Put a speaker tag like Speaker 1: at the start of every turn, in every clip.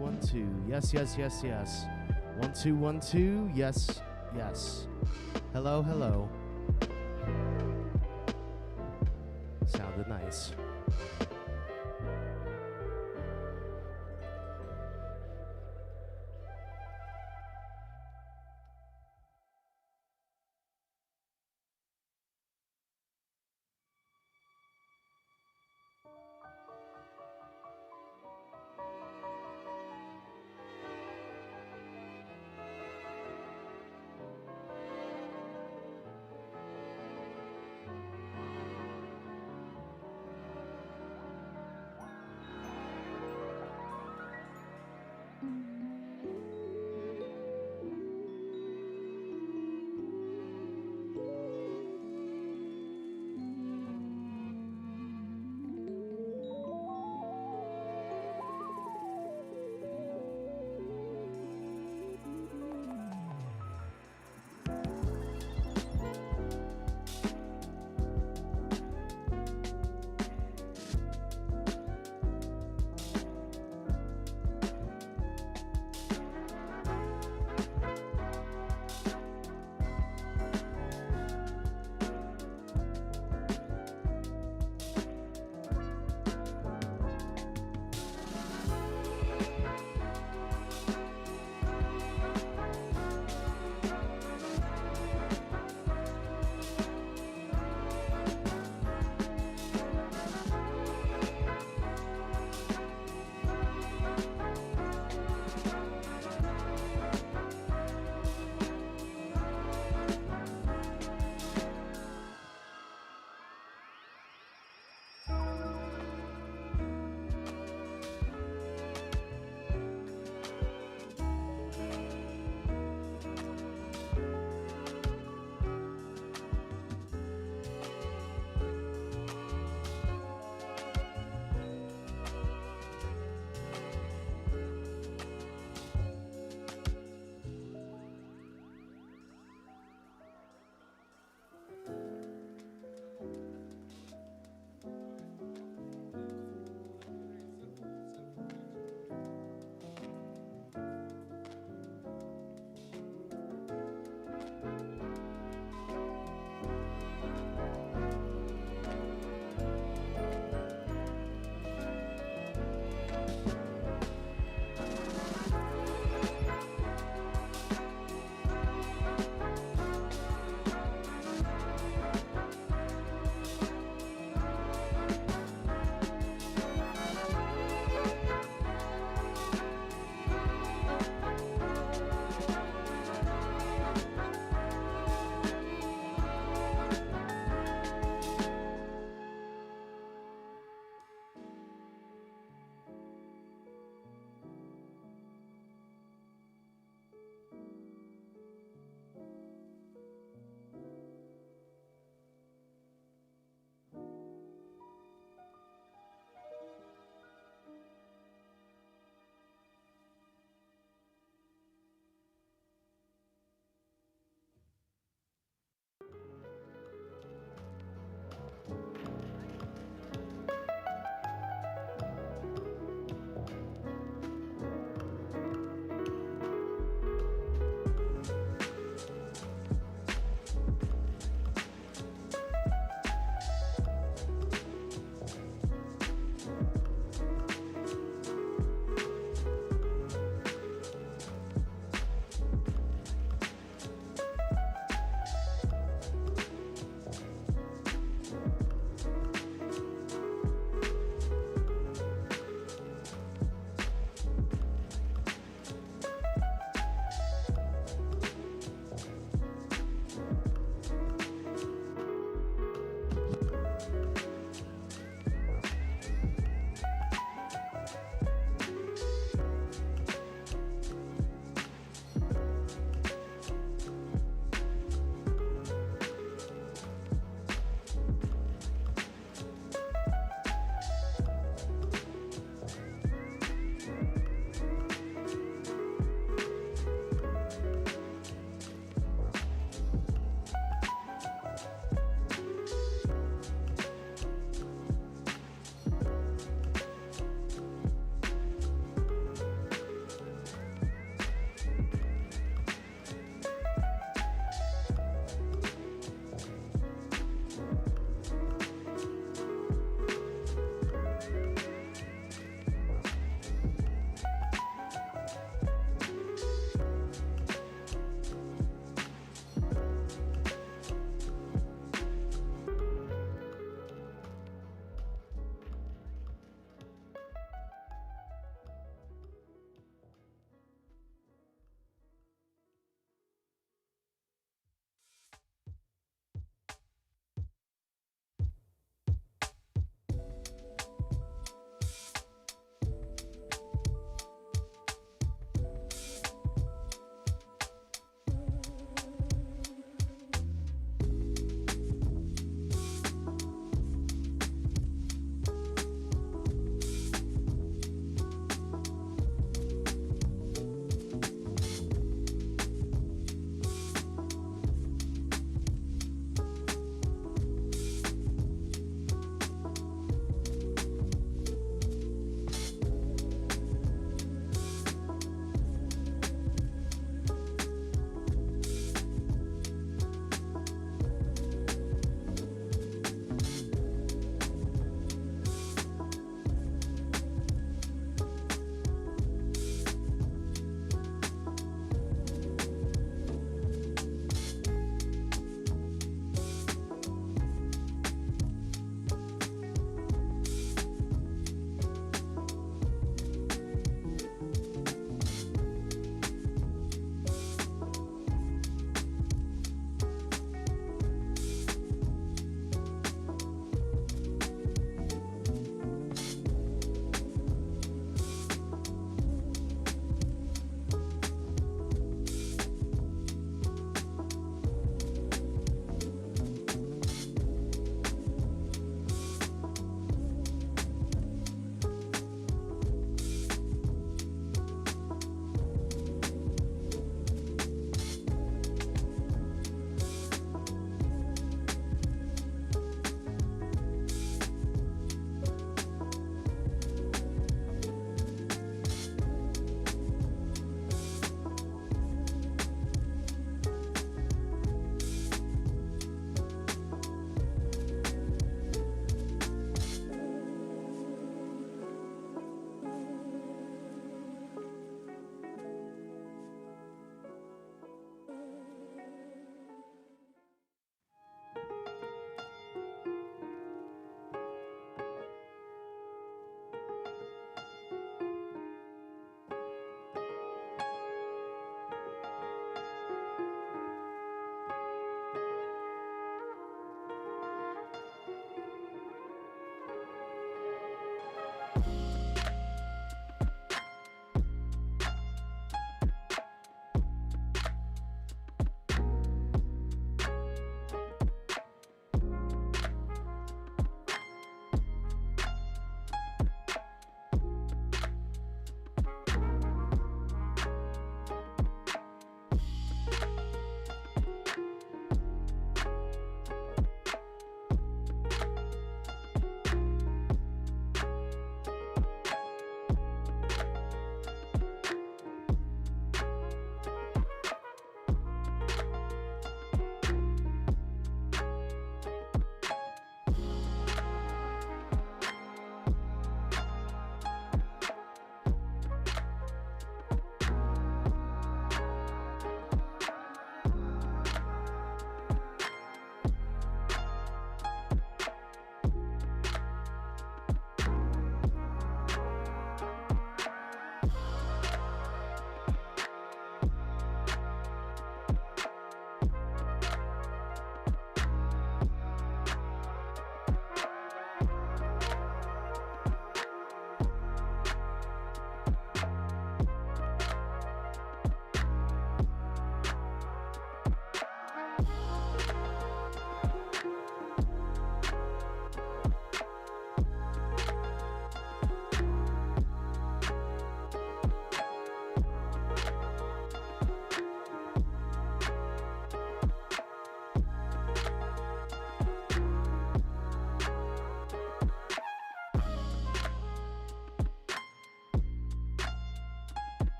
Speaker 1: 1 2. Yes, yes, yes, yes. 1 2 1 2. Yes, yes. Hello, hello. Sounded nice.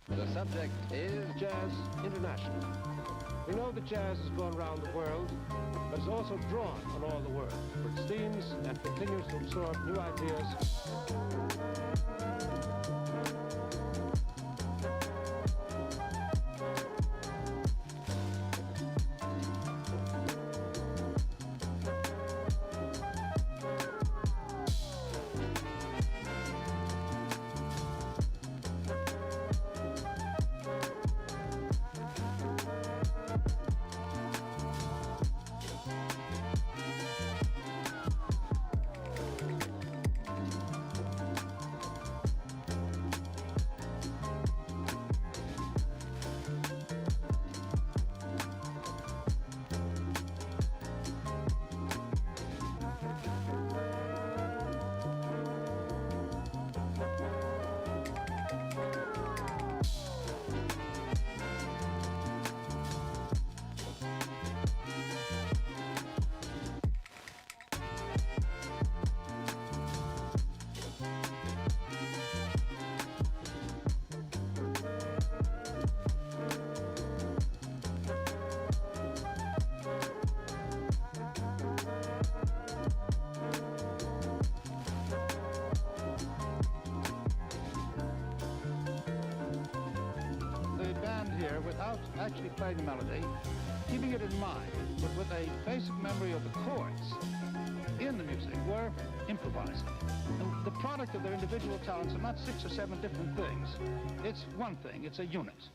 Speaker 2: The subject is
Speaker 3: Jazz International. We know that jazz has gone around the world, but it's also drawn on all the world for its themes and continues to absorb new ideas.
Speaker 4: Without actually playing the melody, keeping it in mind, but with a basic memory of the chords in the music, were improvising. And the product of their individual talents are not 6 or 7 different things. It's one thing, it's a unit.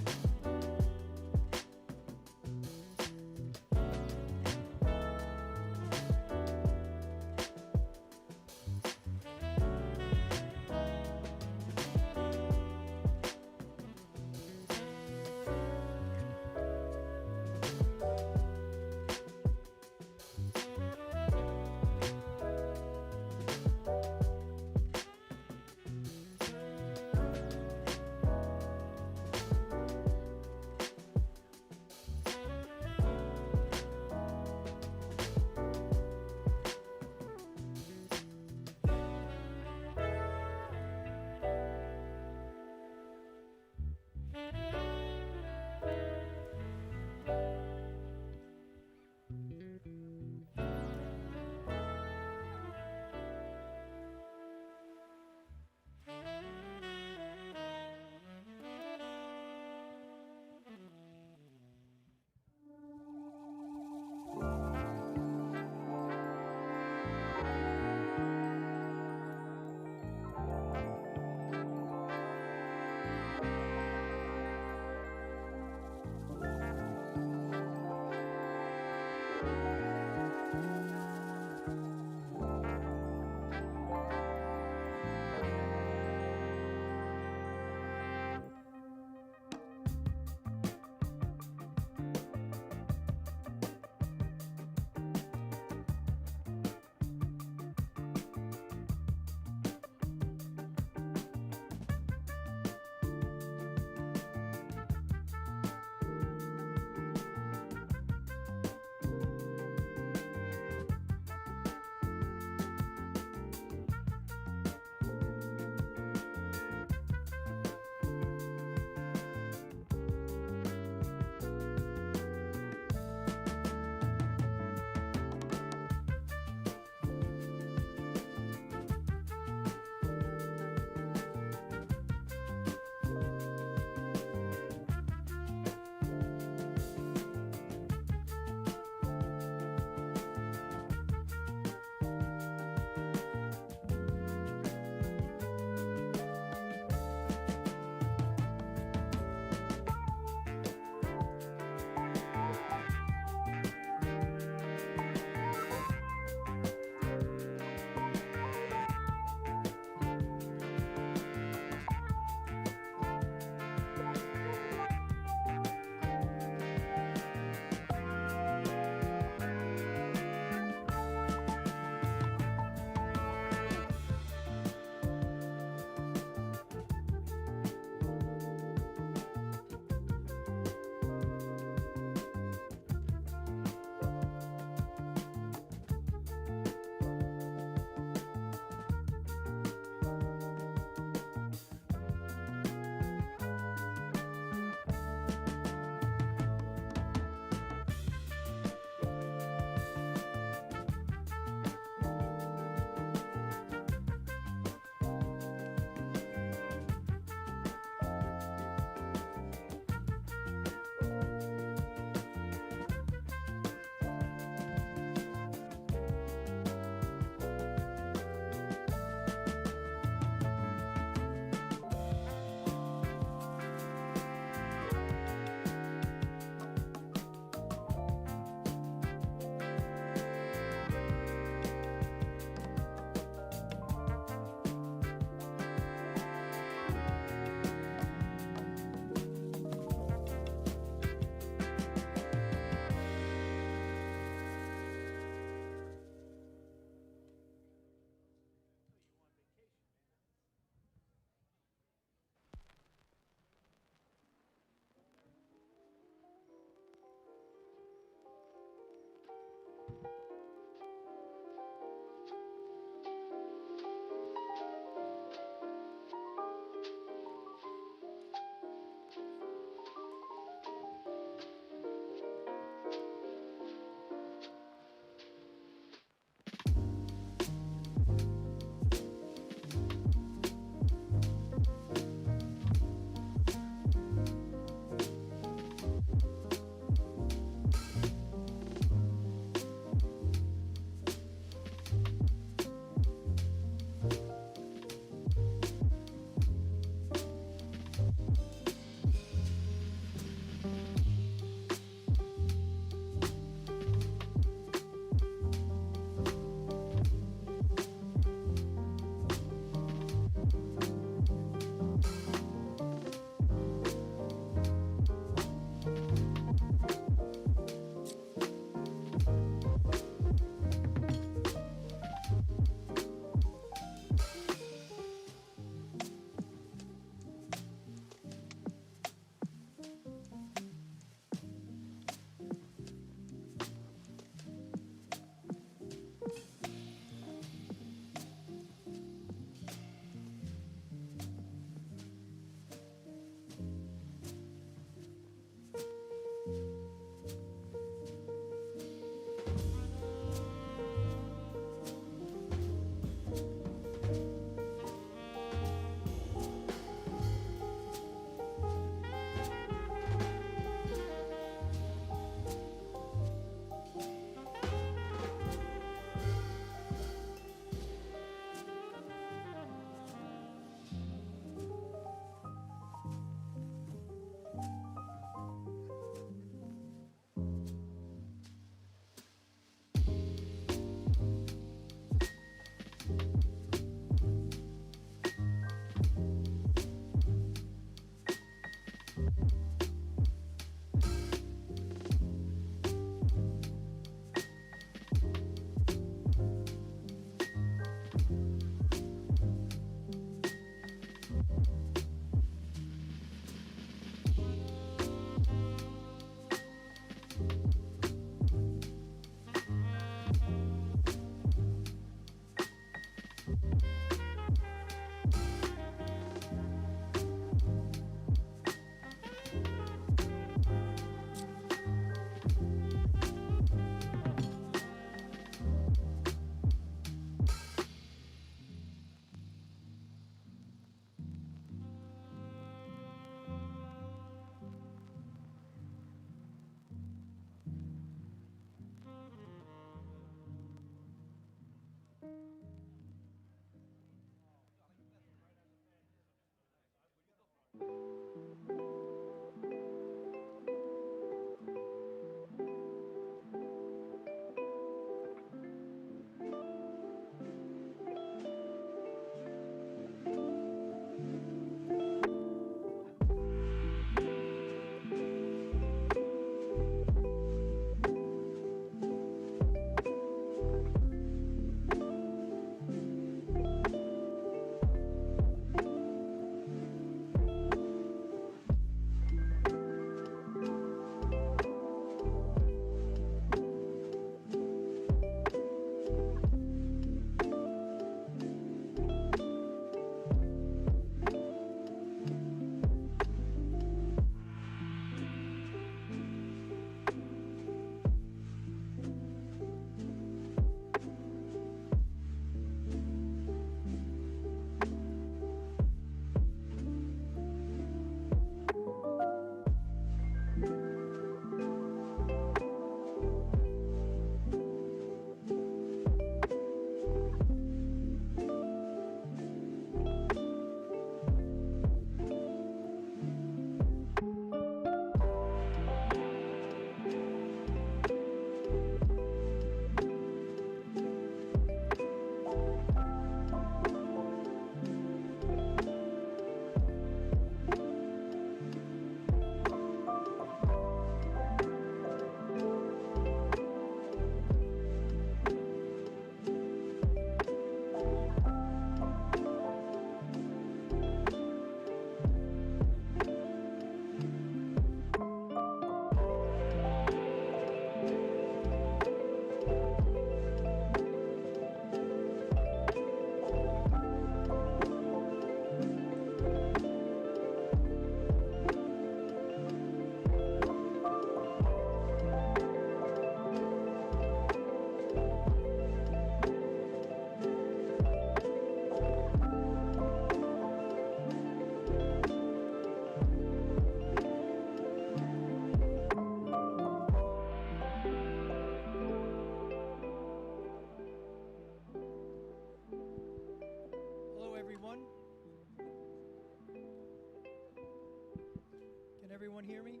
Speaker 2: everyone hear me?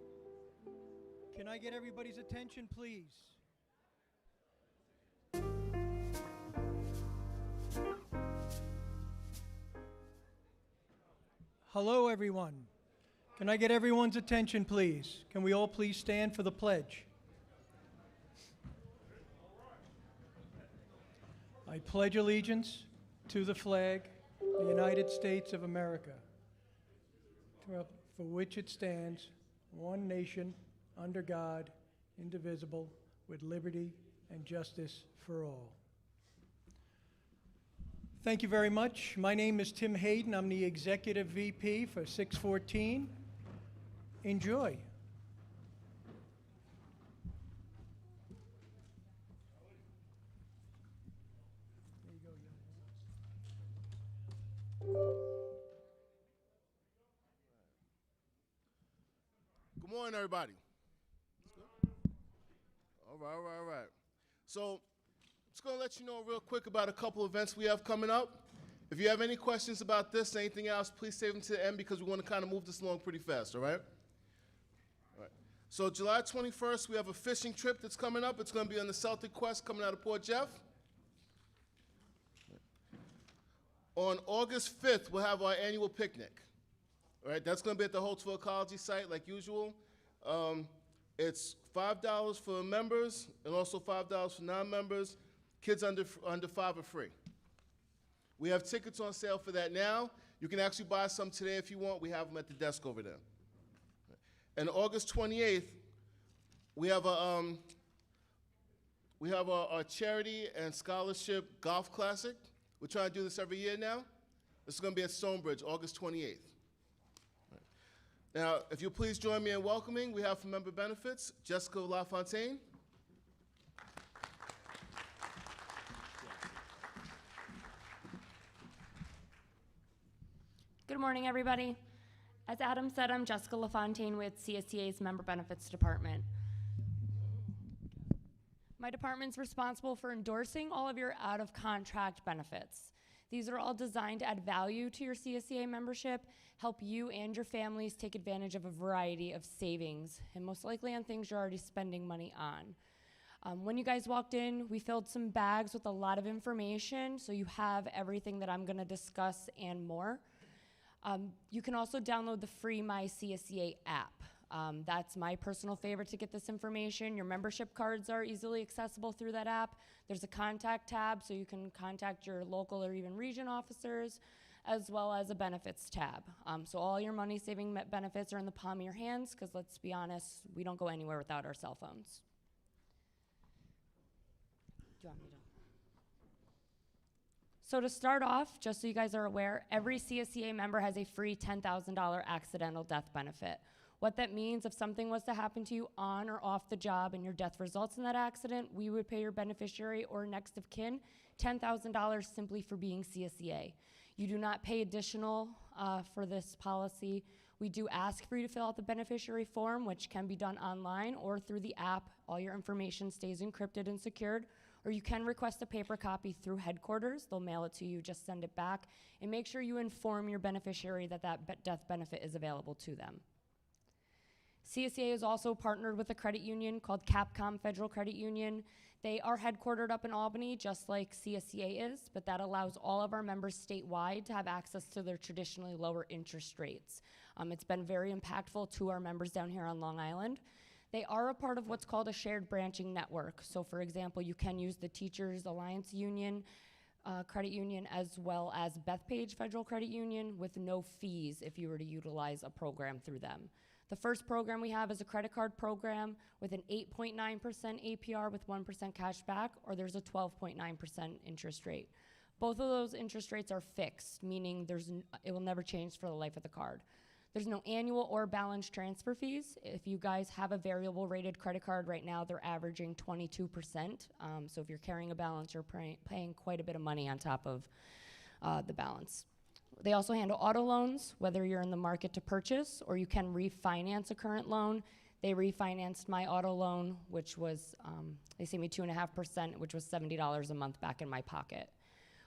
Speaker 2: Can I get everybody's attention, please? Hello, everyone. Can I get everyone's attention, please? Can we all please stand for the pledge? I pledge allegiance to the flag of the United States of America, for which it stands, one nation, under God, indivisible, with liberty and justice for all. Thank you very much. My name is Tim Hayden. I'm the Executive VP for 614. Enjoy. There you go, young.
Speaker 5: Good morning, everybody. All right. So, I'm just going to let you know real quick about a couple events we have coming up. If you have any questions about this or anything else, please save them to the end because we want to kind of move this along pretty fast, all right? All right. So, July 21st, we have a fishing trip that's coming up. It's going to be on the Celtic Quest coming out of Port Jeff. On August 5th, we'll have our annual picnic. All right, that's going to be at the Holtzville Ecology site like usual. It's $5 for members and also $5 for non-members. Kids under 5 are free. We have tickets on sale for that now. You can actually buy some today if you want. We have them at the desk over there. And August 28th, we have our charity and scholarship golf classic. We're trying to do this every year now. This is going to be at Stonebridge, August 28th. Now, if you'll please join me in welcoming, we have for member benefits, Jessica LaFontaine.
Speaker 6: Good morning, everybody. As Adam said, I'm Jessica LaFontaine with CSEA's Member Benefits Department. My department's responsible for endorsing all of your out-of-contract benefits. These are all designed to add value to your CSEA membership, help you and your families take advantage of a variety of savings, and most likely on things you're already spending money on. When you guys walked in, we filled some bags with a lot of information, so you have everything that I'm gonna discuss and more. You can also download the free My CSEA app. That's my personal favorite to get this information. Your membership cards are easily accessible through that app. There's a contact tab, so you can contact your local or even region officers, as well as a benefits tab. So all your money-saving benefits are in the palm of your hands, because let's be honest, we don't go anywhere without our cell phones. Do you want me to? So to start off, just so you guys are aware, every CSEA member has a free $10,000 accidental death benefit. What that means, if something was to happen to you on or off the job and your death results in that accident, we would pay your beneficiary or next of kin $10,000 simply for being CSEA. You do not pay additional for this policy. We do ask for you to fill out the beneficiary form, which can be done online or through the app. All your information stays encrypted and secured. Or you can request a paper copy through headquarters. They'll mail it to you, just send it back. And make sure you inform your beneficiary that death benefit is available to them. CSEA is also partnered with a credit union called Capcom Federal Credit Union. They are headquartered up in Albany, just like CSEA is, but that allows all of our members statewide to have access to their traditionally lower interest rates. It's been very impactful to our members down here on Long Island. They are a part of what's called a shared branching network. So for example, you can use the Teachers Alliance Union, Credit Union, as well as Bethpage Federal Credit Union with no fees if you were to utilize a program through them. The first program we have is a credit card program with an 8.9% APR with 1% cash back, or there's a 12.9% interest rate. Both of those interest rates are fixed, meaning it will never change for the life of the card. There's no annual or balance transfer fees. If you guys have a variable rated credit card right now, they're averaging 22%. So if you're carrying a balance, you're paying quite a bit of money on top of the balance. They also handle auto loans, whether you're in the market to purchase or you can refinance a current loan. They refinanced my auto loan, which was, they saved me 2.5%, which was $70 a month back in my pocket.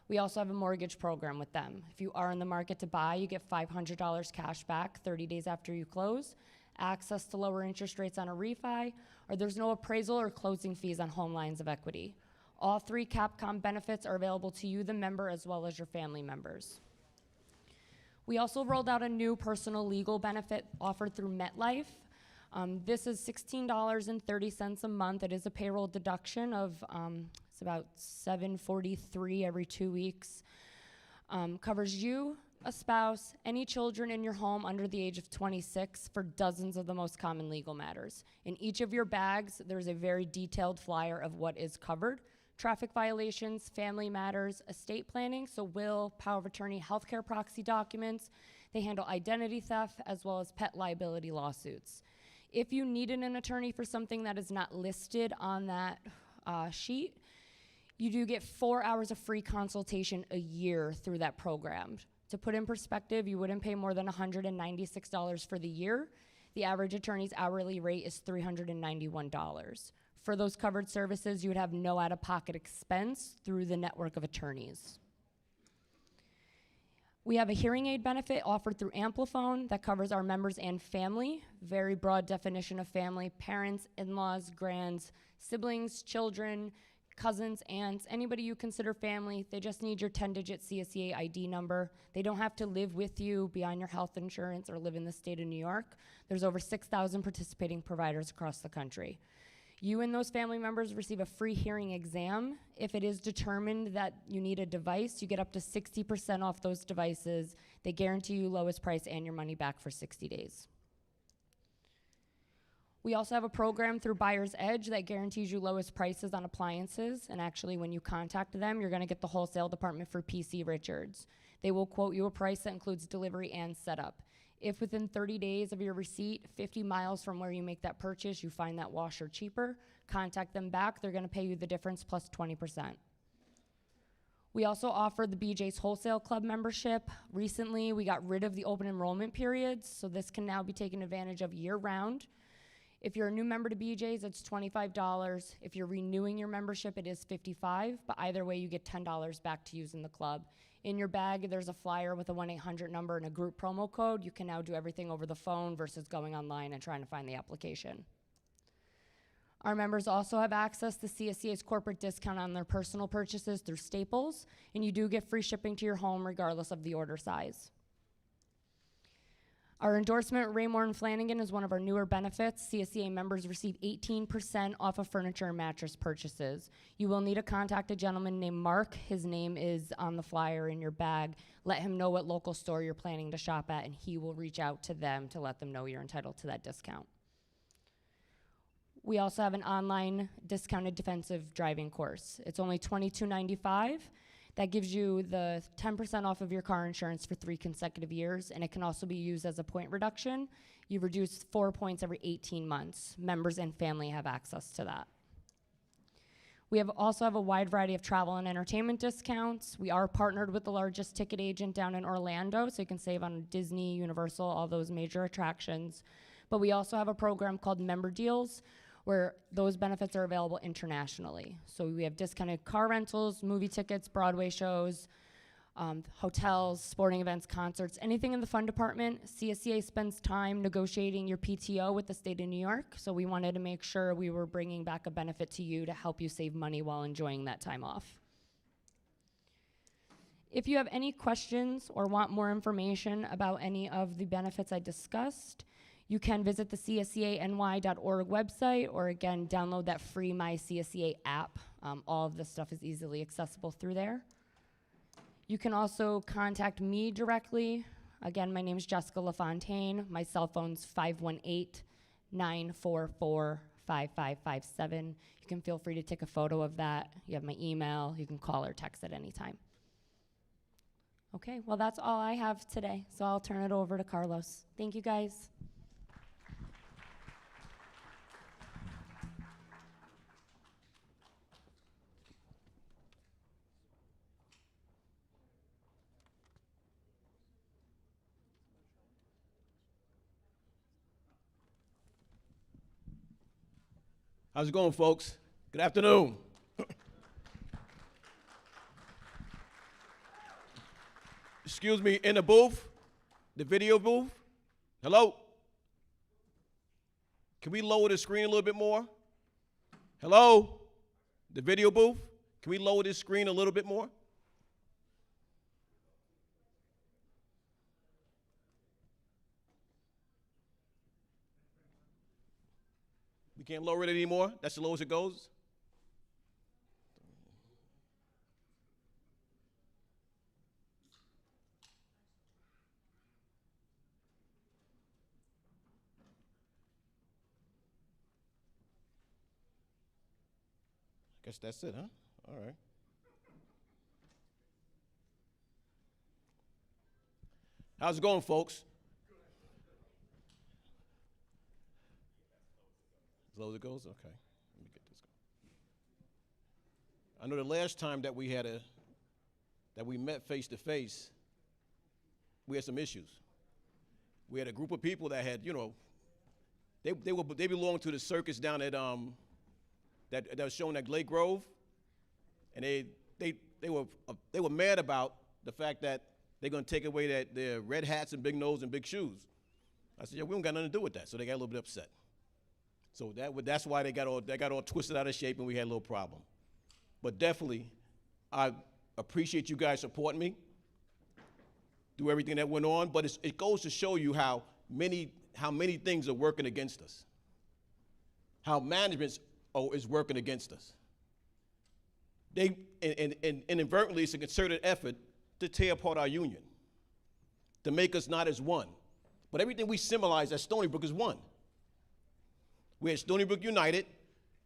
Speaker 6: We also have a mortgage program with them. If you are in the market to buy, you get $500 cash back 30 days after you close, access to lower interest rates on a refi, or there's no appraisal or closing fees on home lines of equity. All 3 Capcom benefits are available to you, the member, as well as your family members. We also rolled out a new personal legal benefit offered through MetLife. This is $16.30 a month. It is a payroll deduction of, it's about $743 every 2 weeks. Covers you, a spouse, any children in your home under the age of 26 for dozens of the most common legal matters. In each of your bags, there's a very detailed flyer of what is covered. Traffic violations, family matters, estate planning, so will, power of attorney, healthcare proxy documents. They handle identity theft as well as pet liability lawsuits. If you needed an attorney for something that is not listed on that sheet, you do get 4 hours of free consultation a year through that program. To put in perspective, you wouldn't pay more than $196 for the year. The average attorney's hourly rate is $391. For those covered services, you would have no out-of-pocket expense through the network of attorneys. We have a hearing aid benefit offered through Amplifone that covers our members and family. Very broad definition of family: parents, in-laws, grands, siblings, children, cousins, aunts, anybody you consider family. They just need your 10-digit CSEA ID number. They don't have to live with you, be on your health insurance, or live in the state of New York. There's over 6,000 participating providers across the country. You and those family members receive a free hearing exam. If it is determined that you need a device, you get up to 60% off those devices. They guarantee you lowest price and your money back for 60 days. We also have a program through Buyer's Edge that guarantees you lowest prices on appliances. And actually, when you contact them, you're going to get the wholesale department for PC Richards. They will quote you a price that includes delivery and setup. If within 30 days of your receipt, 50 miles from where you make that purchase, you find that washer cheaper, contact them back. They're going to pay you the difference plus 20%. We also offer the BJ's Wholesale Club membership. Recently, we got rid of the open enrollment periods, so this can now be taken advantage of year-round. If you're a new member to BJ's, it's $25. If you're renewing your membership, it is $55, but either way, you get $10 back to use in the club. In your bag, there's a flyer with a 1-800 number and a group promo code. You can now do everything over the phone versus going online and trying to find the application. Our members also have access to CSEA's corporate discount on their personal purchases through Staples, and you do get free shipping to your home regardless of the order size. Our endorsement, Raymore and Flanagan, is one of our newer benefits. CSEA members receive 18% off of furniture and mattress purchases. You will need to contact a gentleman named Mark. His name is on the flyer in your bag. Let him know what local store you're planning to shop at, and he will reach out to them to let them know you're entitled to that discount. We also have an online discounted defensive driving course. It's only $22.95. That gives you the 10% off of your car insurance for 3 consecutive years, and it can also be used as a point reduction. You reduce 4 points every 18 months. Members and family have access to that. We also have a wide variety of travel and entertainment discounts. We are partnered with the largest ticket agent down in Orlando, so you can save on Disney, Universal, all those major attractions. But we also have a program called Member Deals, where those benefits are available internationally. So we have discounted car rentals, movie tickets, Broadway shows, hotels, sporting events, concerts, anything in the fun department. CSEA spends time negotiating your PTO with the state of New York, so we wanted to make sure we were bringing back a benefit to you to help you save money while enjoying that time off. If you have any questions or want more information about any of the benefits I discussed, you can visit the cscany.org website, or again, download that free My CSEA app. All of this stuff is easily accessible through there. You can also contact me directly. Again, my name is Jessica LaFontaine. My cell phone's 518-944-5557. You can feel free to take a photo of that. You have my email. You can call or text at any time. Okay, well, that's all I have today, so I'll turn it over to Carlos. Thank you, guys.
Speaker 7: How's it going, folks? Good afternoon. Excuse me, in the booth, the video booth. Hello? Can we lower the screen a little bit more? Hello? The video booth? Can we lower this screen a little bit more? We can't lower it anymore? That's the lowest it goes? Guess that's it, huh? All right. How's it going, folks? As low as it goes? Okay. Let me get this going. I know the last time that we met face to face, we had some issues. We had a group of people that had, they belonged to the circus down at that was shown at Glade Grove, and they were mad about the fact that they're going to take away their red hats and big nose and big shoes. I said, yeah, we don't got nothing to do with that. So they got a little bit upset. So that's why they got all twisted out of shape, and we had a little problem. But definitely, I appreciate you guys supporting me through everything that went on. But it goes to show you how many things are working against us, how management is working against us. And inadvertently, it's a concerted effort to tear apart our union, to make us not as one. But everything we symbolize at Stony Brook is one. We're at Stony Brook United,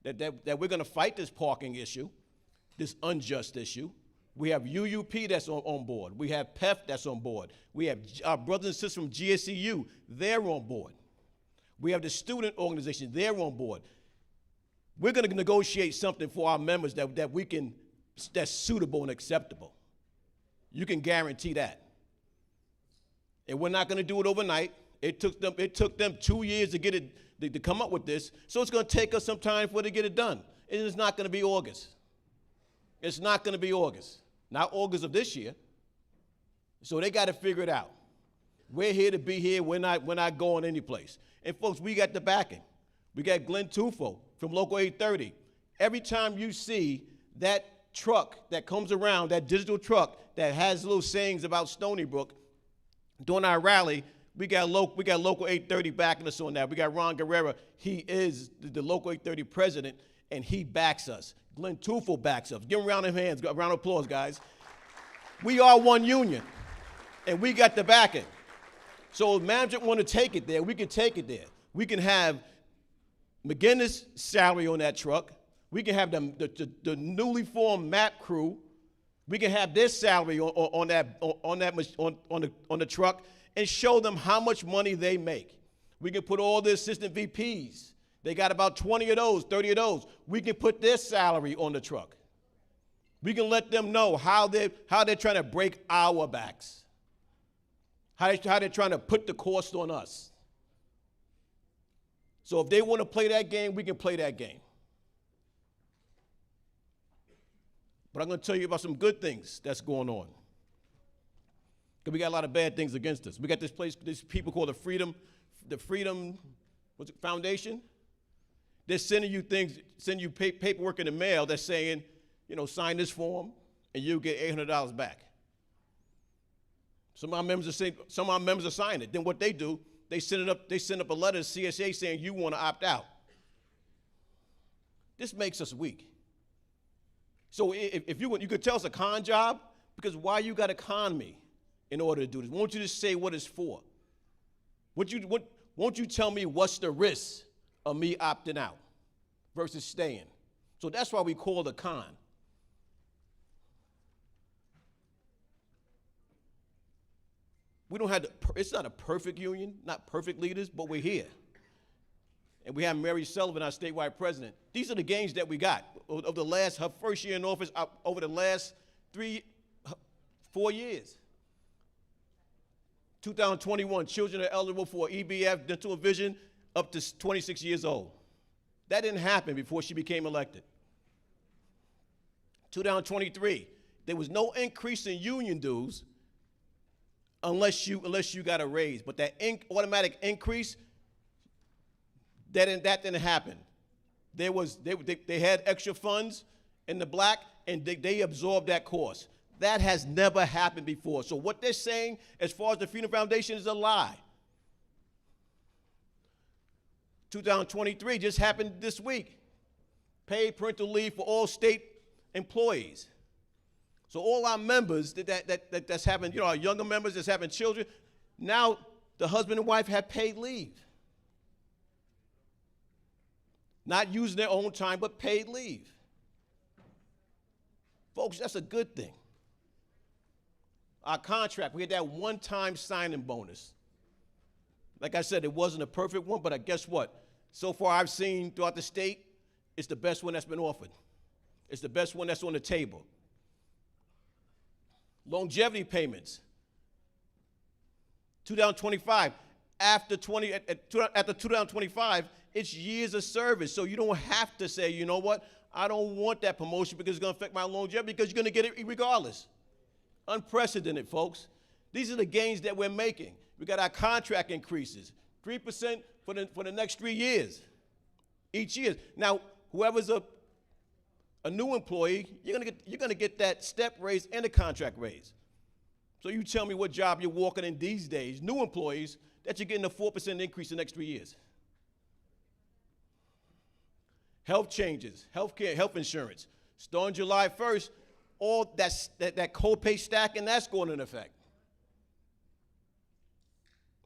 Speaker 7: that we're going to fight this parking issue, this unjust issue. We have UUP that's on board. We have PEF that's on board. We have our brothers and sisters from GSEU, they're on board. We have the student organization, they're on board. We're going to negotiate something for our members that's suitable and acceptable. You can guarantee that. And we're not going to do it overnight. It took them 2 years to get it to come up with this. So it's going to take us some time for it to get it done. And it's not going to be August. It's not going to be August. Not August of this year. So they got to figure it out. We're here to be here. We're not going anyplace. And folks, we got the backing. We got Glenn Tufo from Local 830. Every time you see that truck that comes around, that digital truck that has little sayings about Stony Brook, during our rally, we got Local 830 backing us on that. We got Ron Guerrera. He is the Local 830 president, and he backs us. Glenn Tufo backs us. Give him a round of hands, a round of applause, guys. We are one union, and we got the backing. So if management want to take it there, we can take it there. We can have McGinnis' salary on that truck. We can have the newly formed MAP crew. We can have their salary on the truck and show them how much money they make. We can put all the assistant VPs. They got about 20 of those, 30 of those. We can put their salary on the truck. We can let them know how they're trying to break our backs, how they're trying to put the cost on us. So if they want to play that game, we can play that game. But I'm going to tell you about some good things that's going on. Because we got a lot of bad things against us. We got these people called the Freedom Foundation. They're sending you paperwork in the mail that's saying, sign this form and you'll get $800 back. Some of our members are signing it. Then what they do, they send up a letter to CSEA saying you want to opt out. This makes us weak. So if you could tell us a con job, because why you got to con me in order to do this? Won't you just say what it's for? Won't you tell me what's the risk of me opting out versus staying? So that's why we call it a con. We don't have it's not a perfect union, not perfect leaders, but we're here. And we have Mary Sullivan, our statewide president. These are the gains that we got of her first year in office, over the last 4 years. 2021, children are eligible for EBF, dental vision, up to 26 years old. That didn't happen before she became elected. 2023, there was no increase in union dues unless you got a raise. But that automatic increase, that didn't happen. They had extra funds in the black, and they absorbed that cost. That has never happened before. So what they're saying as far as the Freedom Foundation is a lie. 2023 just happened this week. Paid parental leave for all state employees. So all our members that's having, our younger members that's having children, now the husband and wife have paid leave. Not using their own time, but paid leave. Folks, that's a good thing. Our contract, we had that one-time signing bonus. Like I said, it wasn't a perfect one, but guess what? So far I've seen throughout the state, it's the best one that's been offered. It's the best one that's on the table. Longevity payments. 2025, after 2025, it's years of service. So you don't have to say, you know what, I don't want that promotion because it's going to affect my longevity, because you're going to get it regardless. Unprecedented, folks. These are the gains that we're making. We got our contract increases, 3% for the next 3 years, each year. Now, whoever's a new employee, you're gonna get that step raise and a contract raise. So you tell me what job you're walking in these days, new employees, that you're getting a 4% increase in the next 3 years. Health changes, healthcare, health insurance. Starting July 1st, all that co-pay stacking, that's going into effect.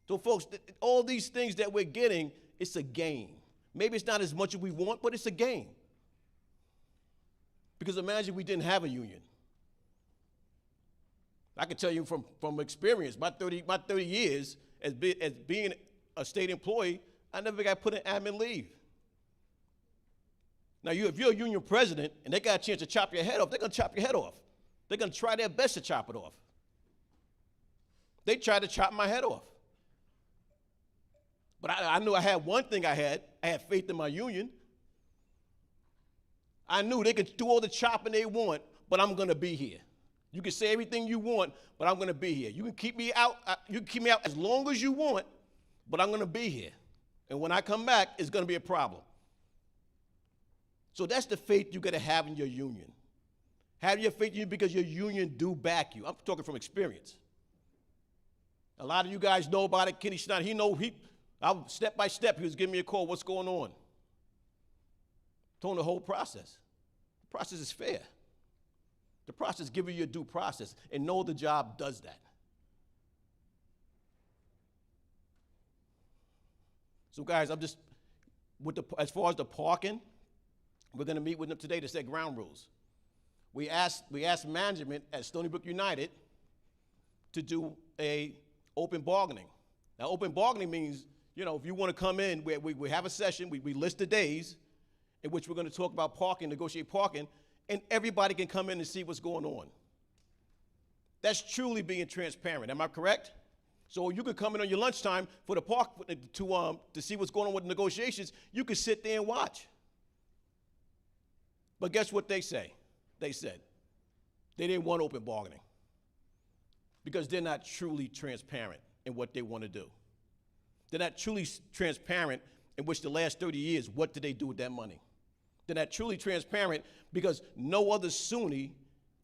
Speaker 7: So folks, all these things that we're getting, it's a gain. Maybe it's not as much as we want, but it's a gain. Because imagine we didn't have a union. I can tell you from experience, my 30 years as being a state employee, I never got put in admin leave. Now, if you're a union president and they got a chance to chop your head off, they're going to chop your head off. They're going to try their best to chop it off. They tried to chop my head off. But I knew I had one thing I had faith in my union. I knew they could do all the chopping they want, but I'm going to be here. You can say everything you want, but I'm going to be here. You can keep me out. You can keep me out as long as you want, but I'm going to be here. And when I come back, it's going to be a problem. So that's the faith you got to have in your union. Have your faith in you because your union do back you. I'm talking from experience. A lot of you guys know about it. Kenny Schneider, step by step, he was giving me a call. What's going on? Told him the whole process. The process is fair. The process is giving you a due process, and know the job does that. So guys, as far as the parking, we're going to meet with them today to set ground rules. We asked management at Stony Brook United to do a open bargaining. Now, open bargaining means, if you want to come in, we have a session, we list the days in which we're going to talk about parking, negotiate parking, and everybody can come in and see what's going on. That's truly being transparent. Am I correct? So you could come in on your lunchtime for the park to see what's going on with the negotiations. You could sit there and watch. But guess what they say? They said they didn't want open bargaining because they're not truly transparent in what they want to do. They're not truly transparent in which the last 30 years, what did they do with that money? They're not truly transparent because no other SUNY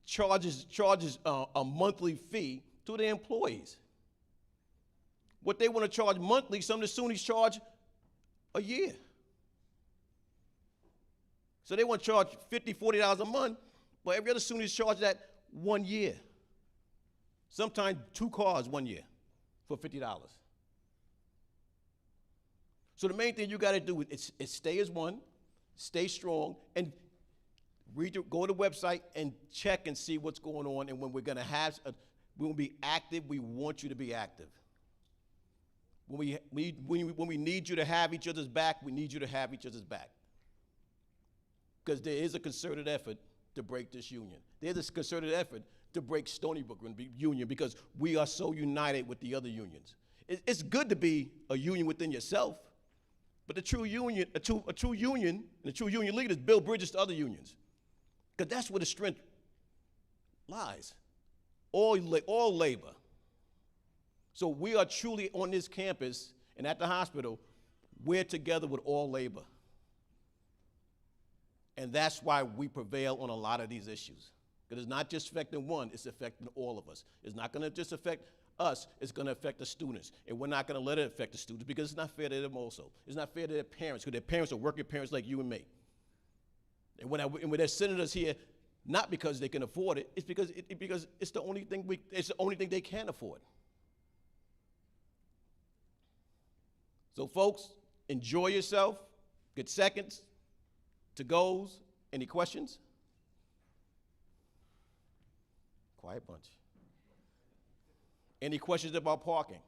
Speaker 7: charges a monthly fee to their employees. What they want to charge monthly, some of the SUNYs charge a year. So they want to charge $50, $40 a month, but every other SUNY is charged that 1 year. Sometimes 2 cars 1 year for $50. So the main thing you got to do is stay as one, stay strong, and go to the website and check and see what's going on. And when we're going to be active, we want you to be active. When we need you to have each other's back, we need you to have each other's back. Because there is a concerted effort to break this union. There's a concerted effort to break Stony Brook Union because we are so united with the other unions. It's good to be a union within yourself, but a true union leaders build bridges to other unions. Because that's where the strength lies. All labor. So we are truly on this campus and at the hospital We're together with all labor. And that's why we prevail on a lot of these issues. Because it's not just affecting one, it's affecting all of us. It's not going to just affect us, it's going to affect the students. And we're not going to let it affect the students because it's not fair to them also. It's not fair to their parents, because their parents are working parents like you and me. And when there's senators here, not because they can afford it, it's because it's the only thing they can afford. So folks, enjoy yourself. Get seconds to goes. Any questions? Quiet bunch. Any questions about parking?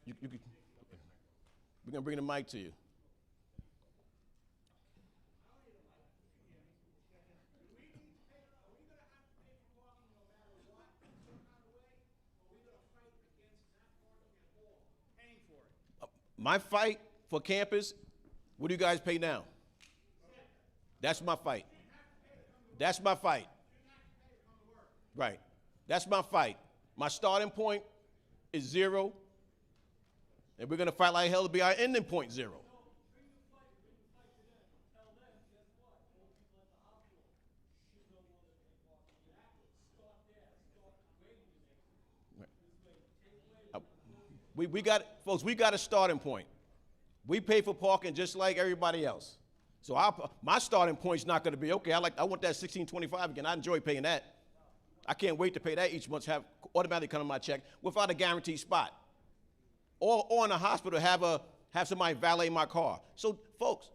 Speaker 7: We're going to bring the mic to you. My fight for campus, what do you guys pay now? That's my fight. That's my fight. Right. That's my fight. My starting point is 0, and we're going to fight like hell to be our ending point 0. We got, folks, we got a starting point. We pay for parking just like everybody else. So my starting point's not going to be, okay, I want that $16.25 again. I enjoy paying that. I can't wait to pay that each month, have automatically come in my check without a guaranteed spot. Or in a hospital, have somebody valet my car. So, folks,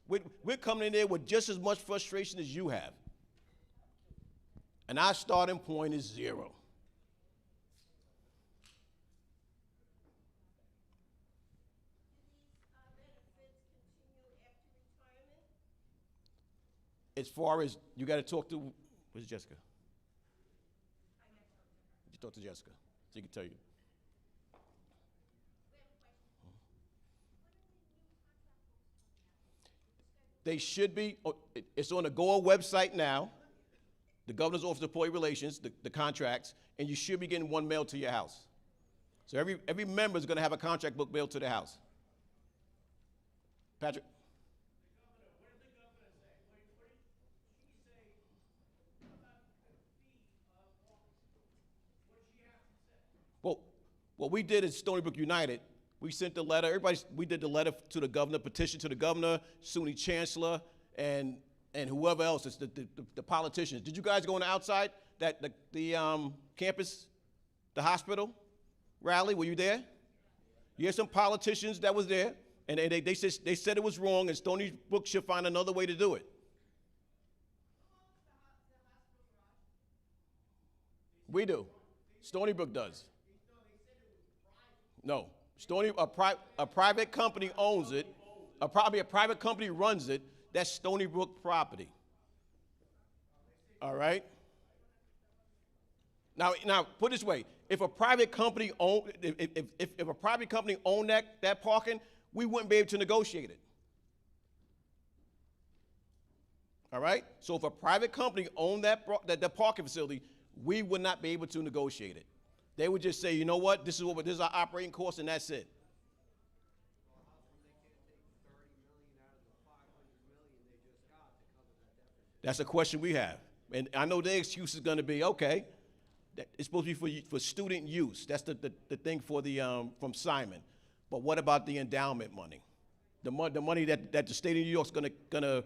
Speaker 7: we're coming in there with just as much frustration as you have. And our starting point is 0. As far as, you got to talk to, where's Jessica? You talk to Jessica, she can tell you. They should be, it's on the GOA website now, the Governor's Office of Employee Relations, the contracts, and you should be getting one mailed to your house. So every member is going to have a contract book mailed to their house. Patrick? Well, what we did at Stony Brook United, we sent the letter, we did the letter to the governor, petition to the governor, SUNY chancellor, and whoever else, it's the politicians. Did you guys go on the outside, the campus, the hospital rally? Were you there? You had some politicians that was there, and they said it was wrong, and Stony Brook should find another way to do it. We do. Stony Brook does. No, a private company owns it. A private company runs it. That's Stony Brook property. All right. Now, put it this way: if a private company owned that parking, we wouldn't be able to negotiate it. All right. So if a private company owned that parking facility, we would not be able to negotiate it. They would just say, you know what, this is our operating cost, and that's it. That's a question we have. And I know their excuse is going to be, okay, it's supposed to be for student use. That's the thing for from Simon. But what about the endowment money? The money that the state of New York is going to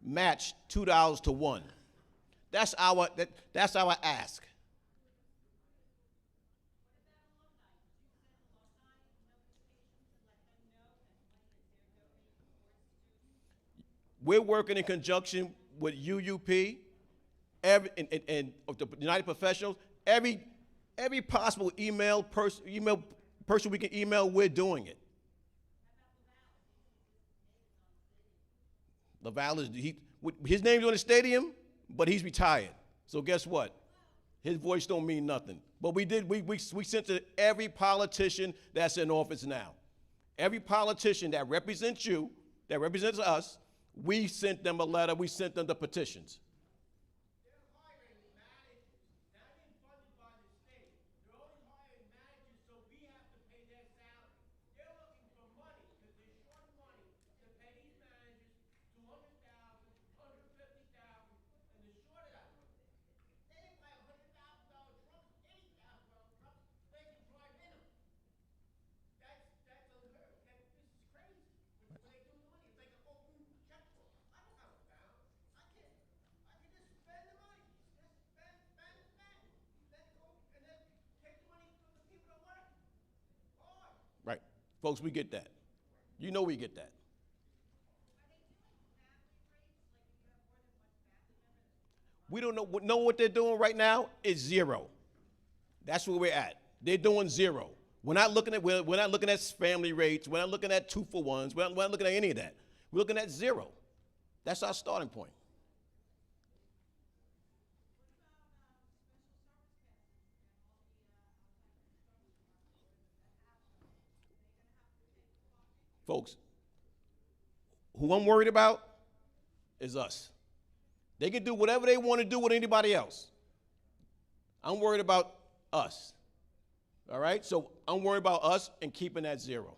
Speaker 7: match $2 to 1. That's our ask. We're working in conjunction with UUP, and the United Professionals. Every possible email person we can email, we're doing it. Laval his name's on the stadium, but he's retired. So guess what? His voice don't mean nothing. But we sent to every politician that's in office now. Every politician that represents you, that represents us, we sent them a letter, we sent them the petitions. Folks, we get that. You know we get that. We don't know what they're doing right now is zero. That's where we're at. They're doing zero. We're not looking at family rates. We're not looking at 2-for-1s. We're not looking at any of that. We're looking at zero. That's our starting point. Folks, who I'm worried about is us. They can do whatever they want to do with anybody else. I'm worried about us. All right? So I'm worried about us and keeping that zero.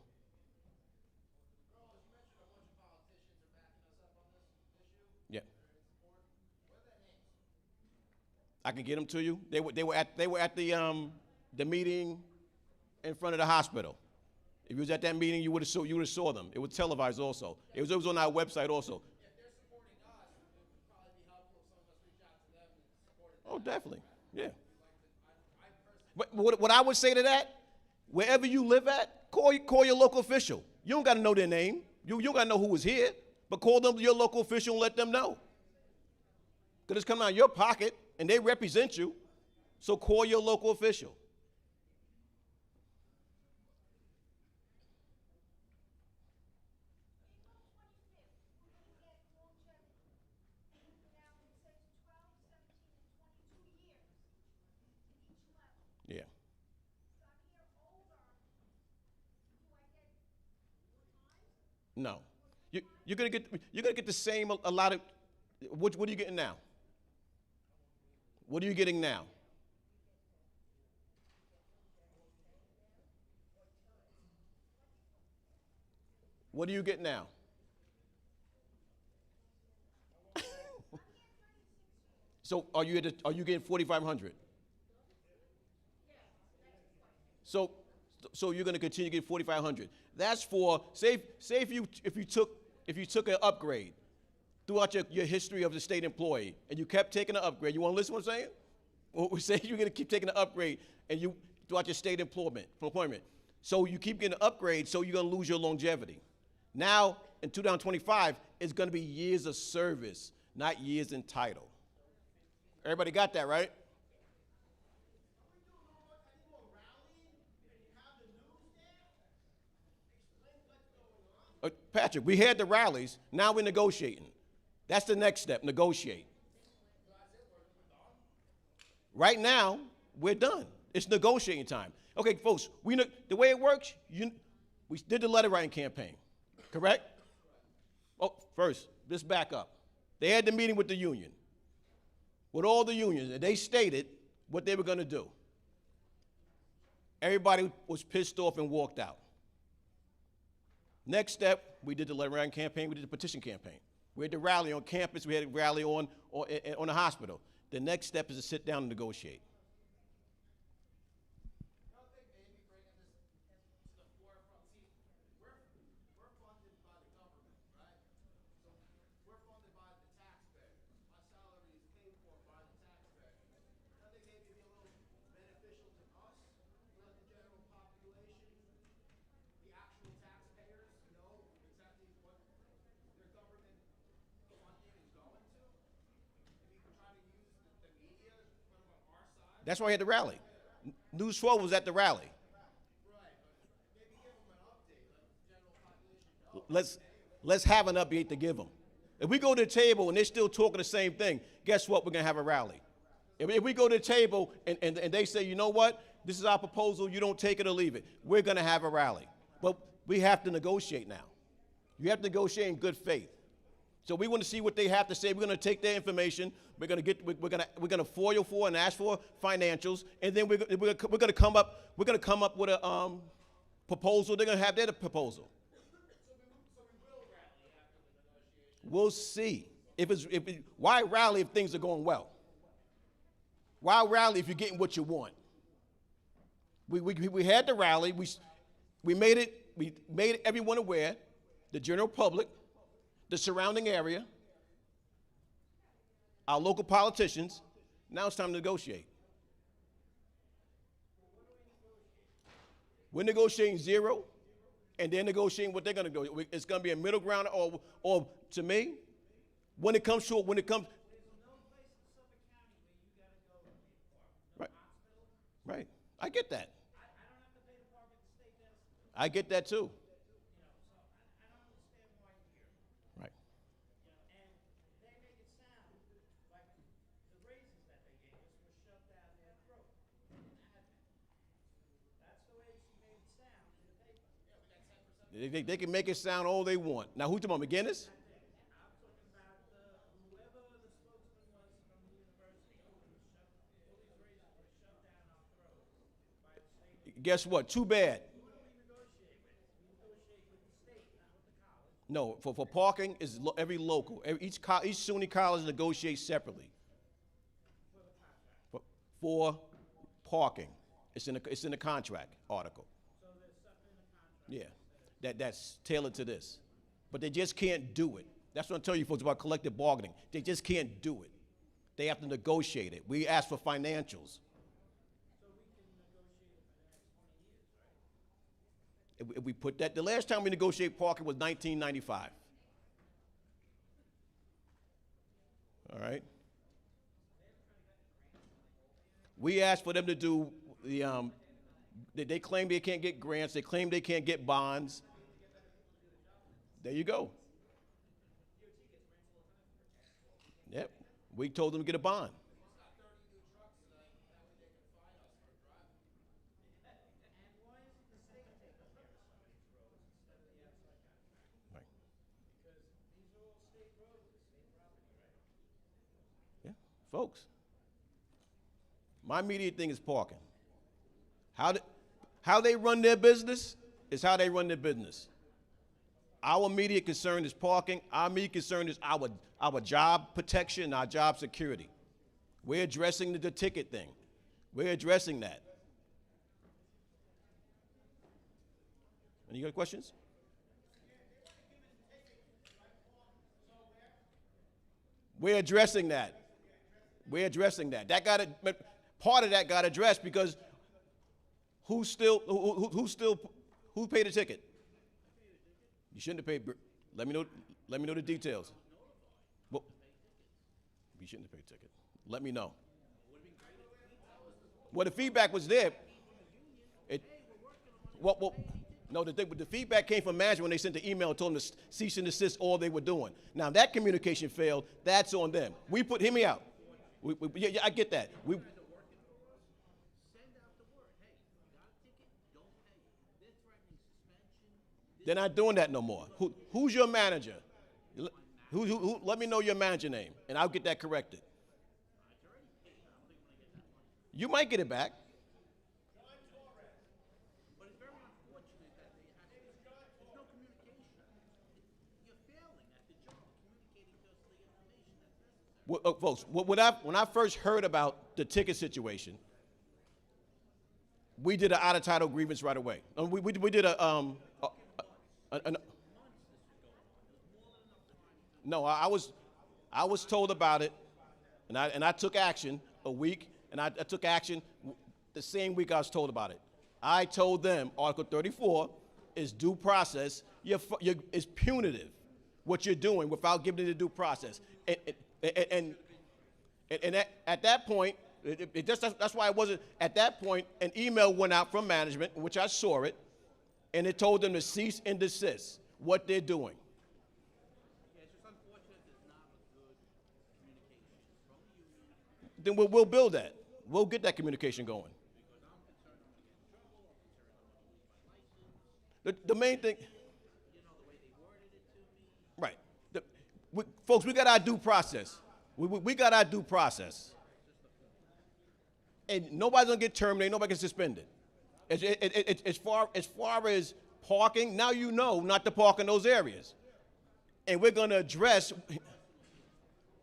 Speaker 7: Yeah. I can get them to you. They were at the meeting in front of the hospital. If you was at that meeting, you would have saw them. It was televised also. It was on our website also. Oh, definitely, yeah. But what I would say to that, wherever you live at, call your local official. You don't got to know their name. You don't got to know who was here, but call them your local official and let them know. Because it's coming out of your pocket, and they represent you, so call your local official. Yeah. No. You're gonna get the same a lot of what are you getting now? What are you getting now? What do you get now? So are you getting 4,500? So you're going to continue to get 4,500. That's for say if you took an upgrade throughout your history of the state employee and you kept taking an upgrade. You want to listen to what I'm saying? Well, we say you're going to keep taking an upgrade and you throughout your state employment. So you keep getting an upgrade, so you're going to lose your longevity. Now in 2025, it's going to be years of service, not years in title. Everybody got that, right? Patrick, we had the rallies. Now we're negotiating. That's the next step, negotiate. Right now, we're done. It's negotiating time. Okay, folks, the way it works, we did the letter writing campaign, correct? Oh, first, let's back up. They had the meeting with the union, with all the unions, and they stated what they were going to do. Everybody was pissed off and walked out. Next step, we did the letter writing campaign, we did the petition campaign. We had the rally on campus, we had a rally on the hospital. The next step is to sit down and negotiate. That's why I had the rally. News 12 was at the rally. Let's have an update to give them. If we go to the table and they're still talking the same thing, guess what? We're going to have a rally. If we go to the table and they say, you know what? This is our proposal. You don't take it or leave it. We're going to have a rally. But we have to negotiate now. You have to negotiate in good faith. So we want to see what they have to say. We're going to take their information. We're going to FOIL for and ask for financials, and then we're going to come up with a proposal. They're going to have their proposal. We'll see. Why rally if things are going well? Why rally if you're getting what you want? We had the rally. We made everyone aware, the general public, the surrounding area, our local politicians. Now it's time to negotiate. We're negotiating zero. and they're negotiating what they're going to do. It's going to be a middle ground, or to me, when it comes, right, right. I get that. I get that too. Right. They can make it sound all they want. Now, who's talking about, McGinnis? Guess what? Too bad. No, for parking is every local. Each SUNY college negotiates separately for parking. It's in the contract article. Yeah, that's tailored to this, but they just can't do it. That's what I'm telling you folks about collective bargaining. They just can't do it. They have to negotiate it. We ask for financials. If we put that, the last time we negotiated parking was 1995. All right. We asked for them to do the, they claim they can't get grants. They claim they can't get bonds. There you go. Yep. We told them to get a bond. Folks, my immediate thing is parking. How they run their business is how they run their business. Our immediate concern is parking. Our immediate concern is our job protection, our job security. We're addressing the ticket thing. We're addressing that. Any other questions? We're addressing that. We're addressing that. Part of that got addressed because who paid the ticket? You shouldn't have paid. Let me know the details. Well, you shouldn't have paid the ticket. Let me know. Well, the feedback was there. No, the feedback came from management when they sent the email and told them to cease and desist all they were doing. Now that communication failed. That's on them. Hear me out. Yeah, I get that. They're not doing that no more. Who's your manager? Let me know your manager name, and I'll get that corrected. You might get it back. Well, folks, when I first heard about the ticket situation, we did an out-of-title grievance right away. We did no, I was told about it, and I took action a week, and I took action the same week I was told about it. I told them Article 34 is due process. It's punitive what you're doing without giving it a due process. And at that point, that's why it wasn't, at that point, an email went out from management, in which I saw it, and it told them to cease and desist what they're doing.
Speaker 8: Yeah, it's just unfortunate there's not a good communication from the union.
Speaker 7: Then we'll build that. We'll get that communication going.
Speaker 8: Because I'm concerned I'm going to get in trouble, I'm concerned I'm going to lose my license.
Speaker 7: The main thing,
Speaker 8: You know, the way they worded it to me.
Speaker 7: right. Folks, we got our due process. We got our due process. And nobody's gonna get terminated, nobody gets suspended. As far as parking, now you know not to park in those areas. And we're gonna address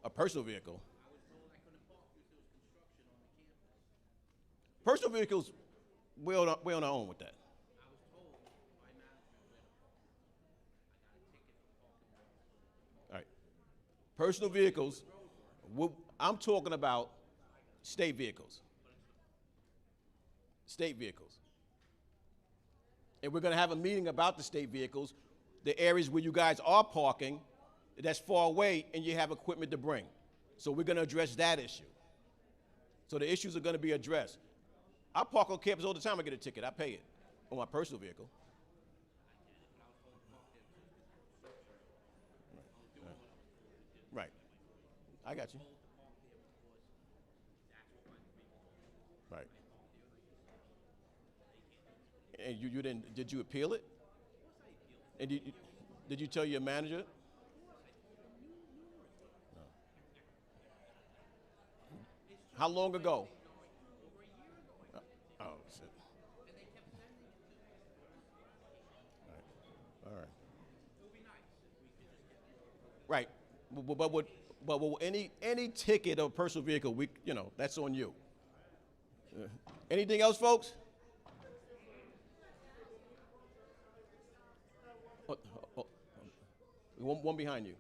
Speaker 7: a personal vehicle.
Speaker 8: I was told I couldn't park because there was construction on the campus.
Speaker 7: Personal vehicles, we're on our own with that.
Speaker 8: I was told by management where to park. I got a ticket for parking.
Speaker 7: All right. Personal vehicles, I'm talking about state vehicles. State vehicles. And we're going to have a meeting about the state vehicles, the areas where you guys are parking that's far away and you have equipment to bring. So we're going to address that issue. So the issues are going to be addressed. I park on campus all the time. I get a ticket. I pay it on my personal vehicle. Right. I got you. Right. And you didn't, did you appeal it? And did you tell your manager? No. How long ago? Oh, shit. All right. Right. But any ticket of a personal vehicle, that's on you. Anything else, folks? One behind you.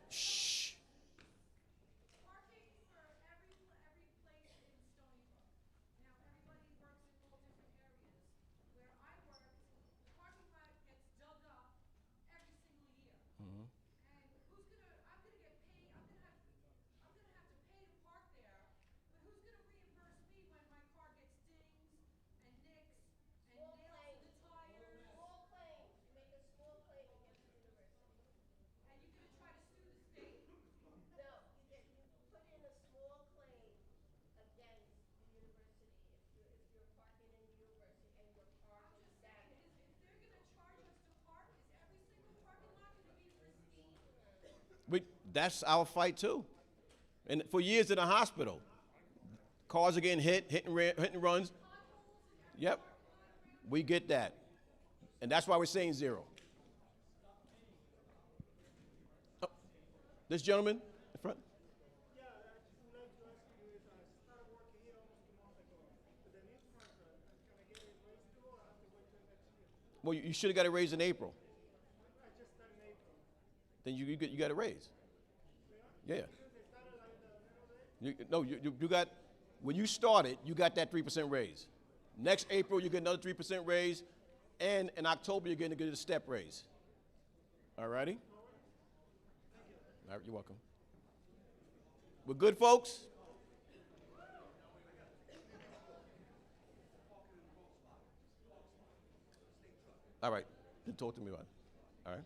Speaker 7: Shh.
Speaker 9: Parking for every place in Stony Brook. Now, everybody works in all different areas. Where I work, the parking lot gets dug up every single year. And I'm gonna get paid, I'm gonna have to pay to park there, but who's gonna reimburse me when my car gets dings and nicks and nails to the tires?
Speaker 10: Small claims. You make a small claim against the university.
Speaker 9: And you're gonna try to sue the state?
Speaker 10: No, you put in a small claim against the university if you're parking in the university and your car
Speaker 9: I'm
Speaker 10: is
Speaker 9: just saying,
Speaker 10: damaged.
Speaker 9: if they're gonna charge us to park, is every single parking lot gonna be pristine?
Speaker 7: That's our fight too. And for years in the hospital, cars are getting hit and runs. Yep, we get that. And that's why we're saying zero. Oh, this gentleman in front.
Speaker 11: Yeah, I just would like to ask you is I started working here almost a month ago. With the new contract, can I get a raise too, or I have to wait till next year?
Speaker 7: Well, you should have got a raise in April.
Speaker 11: I just started in April.
Speaker 7: Then you got a raise. Yeah.
Speaker 11: They started like the middle day?
Speaker 7: You got, when you started, you got that 3% raise. Next April, you get another 3% raise, and in October, you're going to get a step raise. All righty? All right, you're welcome. We're good, folks? All right, then talk to me about it. All right.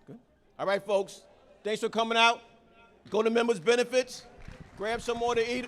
Speaker 7: Good. All right, folks. Thanks for coming out. Go to members' benefits. Grab some more to eat.